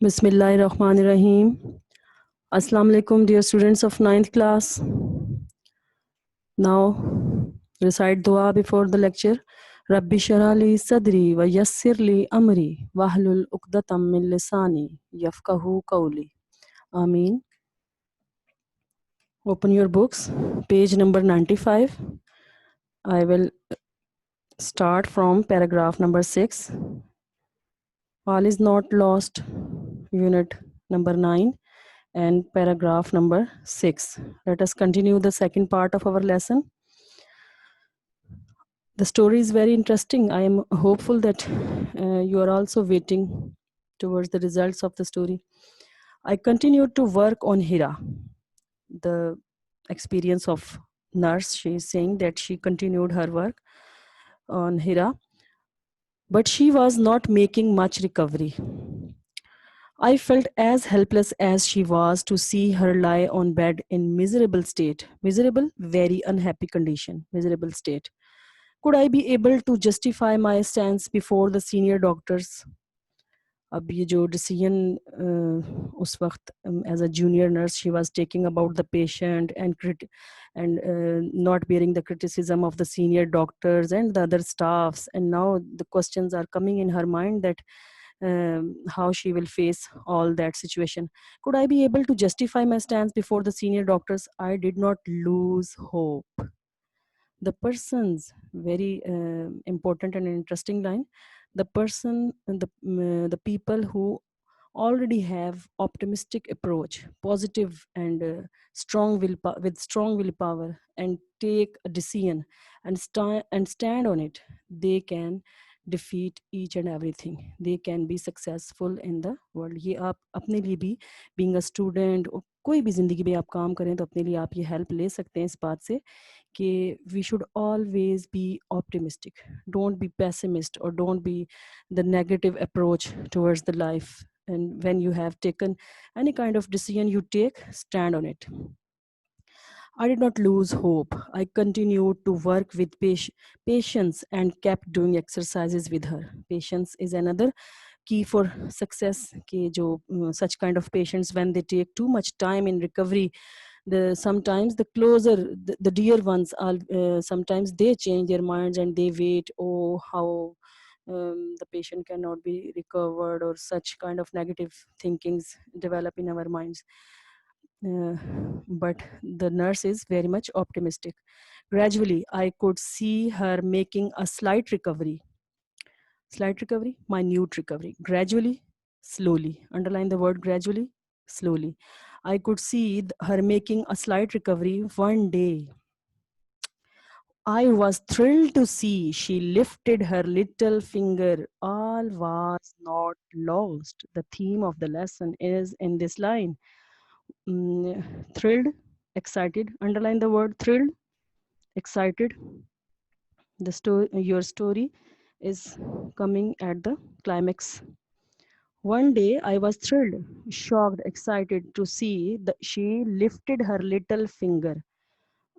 Bismillahirrahmanirrahim. Assalamu alaikum, dear students of 9th class. Now, recite dua before the lecture. Rabbi shrah li sadri wa yassir li amri wahlul uqdatam min lisani yafqahu qawli. Ameen. Open your books, page number 95. I will start from paragraph number 6. All is not lost, unit number 9. And paragraph number 6. Let us continue the second part of our lesson. The story is very interesting. I am hopeful that you are also waiting towards the results of the story. I continued to work on Hira. The experience of nurse, she is saying that she continued her work on Hira, but she was not making much recovery. I felt as helpless as she was to see her lie on bed in miserable state. Miserable, very unhappy condition, miserable state. Could I be able to justify my stance before the senior doctors? अब ये जो decision उस वक्त as a junior nurse she was taking about the patient and not bearing the criticism of the senior doctors and the other staffs, and now the questions are coming in her mind that how she will face all that situation. Could I be able to justify my stance before the senior doctors? I did not lose hope. The person's very important and interesting line. The person and the people who already have optimistic approach, positive and strong will with strong willpower, and take a decision and stand on it, they can defeat each and everything. They can be successful in the world. ये आप अपने लिए भी being a student, कोई भी जिंदगी में आप काम करें तो अपने लिए आप ये हेल्प ले सकते हैं इस बात से कि we should always be optimistic. Don't be pessimist or don't be the negative approach towards the life. And when you have taken any kind of decision you take, stand on it. I did not lose hope. I continued to work with patience and kept doing exercises with her. Patience is another key for success. कि जो such kind of patients, when they take too much time in recovery, sometimes the closer the dear ones are sometimes they change their minds and they wait, oh how the patient cannot be recovered, or such kind of negative thinkings develop in our minds. But the nurse is very much optimistic. Gradually I could see her making a slight recovery, minute recovery. Gradually, slowly, underline the word gradually, slowly. I could see her making a slight recovery. One day I was thrilled to see she lifted her little finger. All was not lost. The theme of the lesson is in this line. Thrilled, excited, underline the word thrilled, excited. The story, your story is coming at the climax. One day I was thrilled, shocked, excited to see that she lifted her little finger.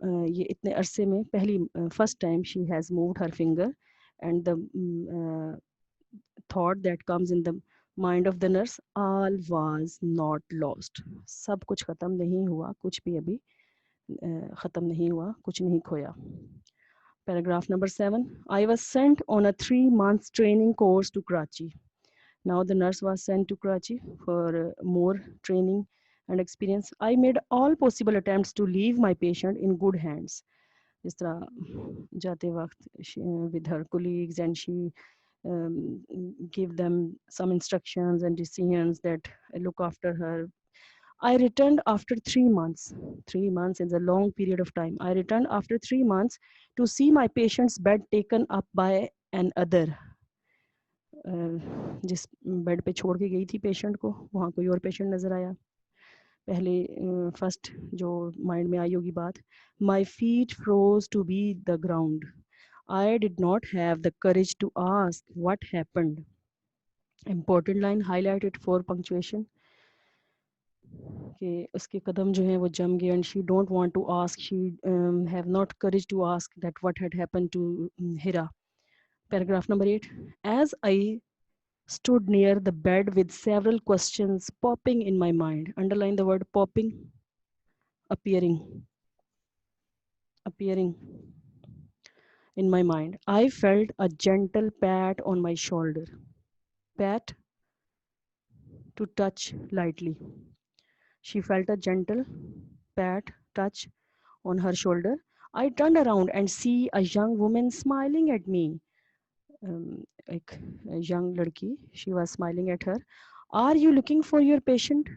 ये इतने अरसे में पहली first time she has moved her finger, and the thought that comes in the mind of the nurse, all was not lost. सब कुछ खत्म नहीं हुआ, कुछ भी अभी खत्म नहीं हुआ, कुछ नहीं खोया. Paragraph number 7. I was sent on a 3-month training course to Karachi. Now the nurse was sent to Karachi for more training and experience. I made all possible attempts to leave my patient in good hands. जिस तरह जाते वक्त with her colleagues, and she gave them some instructions and decisions that look after her. I returned after 3 months. 3 months is a long period of time. I returned after 3 months to see my patient's bed taken up by another. जिस bed पे छोड़ के गई थी patient को, वहाँ कोई और पेशेंट नज़र आया. पहले फर्स्ट जो माइंड में आई होगी बात, my feet froze to be the ground. I did not have the courage to ask what happened. Important line, highlighted for punctuation, कि उसके कदम जो हैं वो जम गए. And she don't want to ask, she have not courage to ask that what had happened to Hira. Paragraph number 8. As I stood near the bed with several questions popping in my mind. Underline the word popping, appearing, appearing in my mind. I felt a gentle pat on my shoulder. Pat to touch lightly. She felt a gentle pat, touch on her shoulder. I turned around and see a young woman smiling at me. Like a young ladki, she was smiling at her. Are you looking for your patient?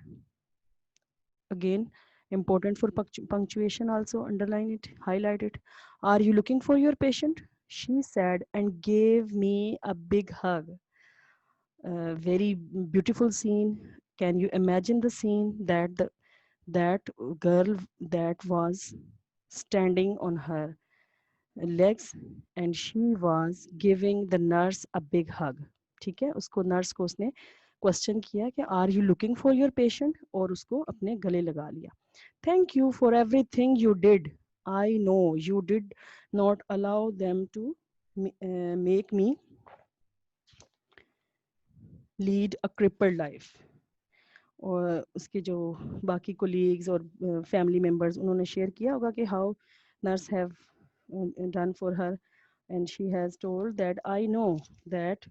Again, important for punctuation also, underline it, highlight it. Are you looking for your patient? She said and gave me a big hug. Very beautiful scene. Can you imagine the scene that that girl that was standing on her legs and she was giving the nurse a big hug. ठीक है, उसको nurse को उसने question किया कि are you looking for your patient और उसको अपने गले लगा लिया. Thank you for everything you did. I know you did not allow them to make me lead a crippled life. और उसके जो बाकी कोलीग्स और फैमिली मेम्बर्स उन्होंने शेयर किया होगा कि how nurse have done for her and she has told that I know that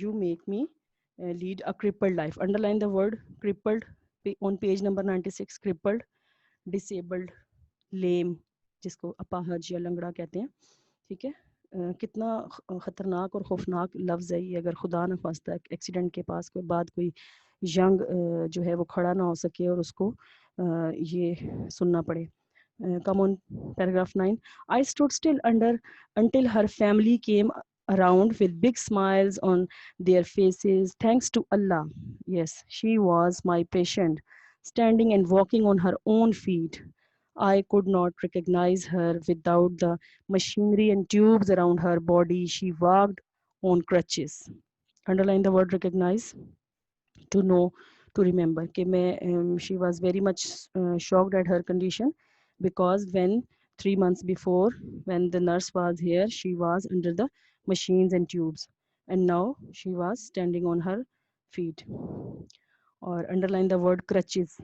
you make me lead a crippled life. Underline the word crippled on page number 96. Crippled, disabled, lame, जिसको अपाहज या लंगड़ा कहते हैं. ठीक है, कितना ख़तरनाक और खौफनाक लफ्ज़ है ये. अगर खुदा न खास्ता एक्सीडेंट के पास कोई बाद कोई यंग जो है वो खड़ा ना हो सके और उसको ये सुनना पड़े. Come on, paragraph 9. I stood still until her family came around with big smiles on their faces. Thanks to Allah. Yes, she was my patient, standing and walking on her own feet. I could not recognize her without the machinery and tubes around her body. She walked on crutches. Underline the word recognize. To know, to remember कि मैं she was very much shocked at her condition because when 3 months before when the nurse was here she was under the machines and tubes and now she was standing on her feet. Or underline the word crutches,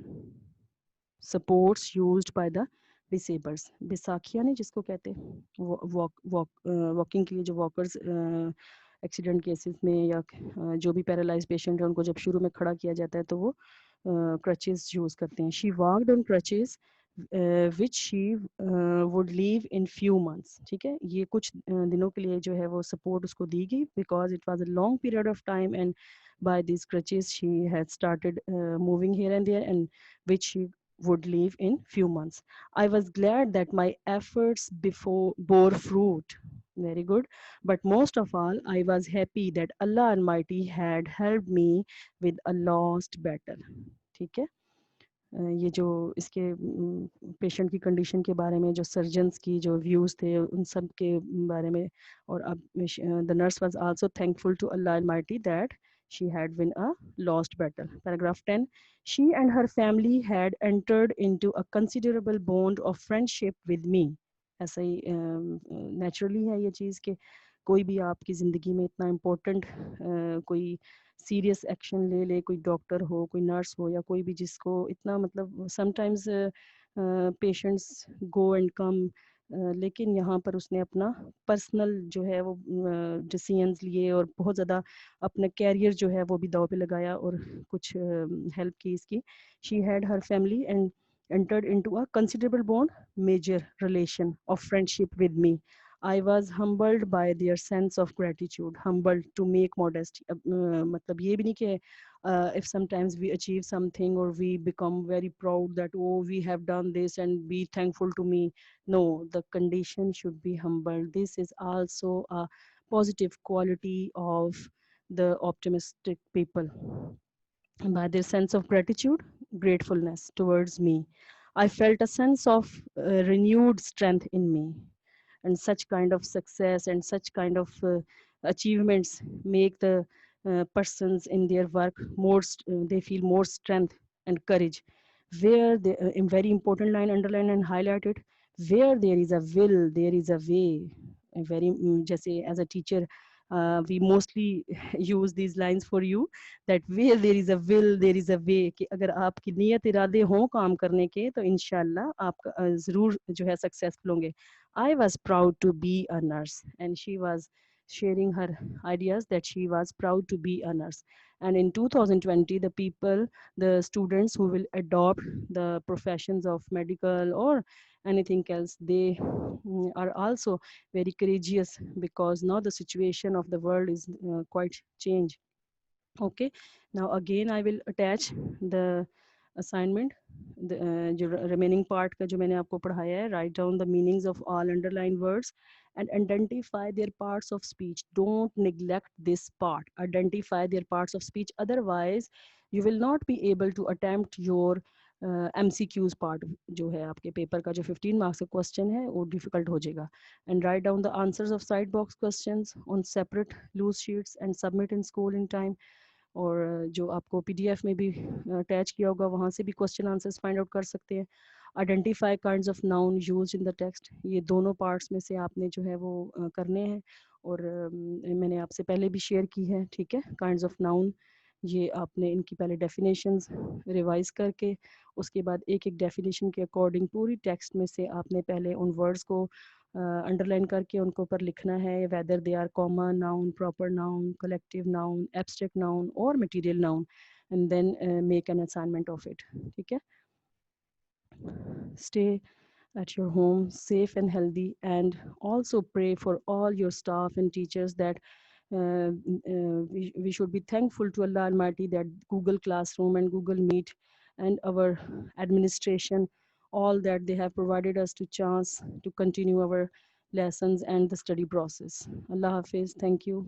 supports used by the disabled. बैसाखियाँ नहीं जिसको कहते walking के लिए जो walkers accident cases में या जो भी पैरालाइज पेशेंट है उनको जब शुरू में खड़ा किया जाता है तो वो क्रचेस यूज़ करते हैं. She walked on crutches which she would leave in few months. ठीक है, ये कुछ दिनों के लिए जो है वो सपोर्ट उसको दी गई because it was a long period of time and by these crutches she had started moving here and there and which she would leave in few months. I was glad that my efforts before bore fruit. Very good. But most of all, I was happy that Allah Almighty had helped me with a lost battle. ठीक है, ये जो इसके patient की condition के बारे में जो सर्जन्स की जो व्यूज़ थे उन सब के बारे में. और अब the nurse was also thankful to Allah almighty दैट she had won a lost battle. Paragraph 10. She and her family had entered into a considerable bond of friendship with me. ऐसा ही नेचुरली है ये चीज़ कि कोई भी आपकी ज़िंदगी में इतना इम्पोर्टेंट कोई सीरियस एक्शन ले ले, कोई डॉक्टर हो, कोई नर्स हो या कोई भी जिसको इतना मतलब sometimes patients go and come, लेकिन यहाँ पर उसने अपना पर्सनल जो है वो डिसीजंस लिए और बहुत ज़्यादा अपना कैरियर जो है वो भी दाव पे लगाया और कुछ हेल्प की इसकी. She had her family and entered into a considerable bond, major relation of friendship with me. I was humbled by their sense of gratitude. Humbled to make modesty. मतलब ये भी नहीं कि if sometimes we achieve something or we become very proud that oh we have done this and be thankful to me. No, the condition should be humble. This is also a positive quality of the optimistic people. By their sense of gratitude, gratefulness towards me, I felt a sense of renewed strength in me. And such kind of success and such kind of achievements make the persons in their work more, they feel more strength and courage. Where they, in very important line, underline and highlight it, where there is a will, there is a way. A very, जैसे as a teacher We mostly use these lines for you, that where there is a will there is a way, कि अगर आपकी नियत इरादे हों काम करने के तो इंशाल्लाह आप ज़रूर जो है सक्सेसफुल होंगे. I was proud to be a nurse, and she was sharing her ideas that she was proud to be a nurse. And in 2020, the people, the students who will adopt the professions of medical or anything else, they are also very courageous, because now the situation of the world is quite changed. Okay, now again I will attach the assignment, the जो remaining part का जो मैंने आपको पढ़ाया है. Write down the meanings of all underlined words and identify their parts of speech. Don't neglect this part. Identify their parts of speech, otherwise you will not be able to attempt your MCQs part, जो है आपके paper का जो 15 marks का question है वो difficult हो जाएगा. And write down the answers of side box questions on separate loose sheets and submit in school in time. और जो आपको पीडीएफ में भी अटैच किया होगा वहाँ से भी क्वेश्चन आंसर्स फाइंड आउट कर सकते हैं. Identify kinds of noun used in the text. ये दोनों पार्ट्स में से आपने जो है वो करने हैं, और मैंने आपसे पहले भी शेयर की है. ठीक है, काइंड्स ऑफ नाउन, ये आपने इनकी पहले डेफिनेशंस रिवाइज करके उसके बाद एक एक डेफिनेशन के अकॉर्डिंग पूरी टेक्स्ट में से आपने पहले उन वर्ड्स को अंडरलाइन करके उनको ऊपर लिखना है, whether they are common noun, proper noun, collective noun, abstract noun और material noun, and then make an assignment of it. ठीक है, stay at your home safe and healthy, and also pray for all your staff and teachers that we should be thankful to Allah Almighty that Google Classroom and Google Meet and our administration, all that they have provided us to chance to continue our lessons and the study process. Allah Hafiz. Thank you.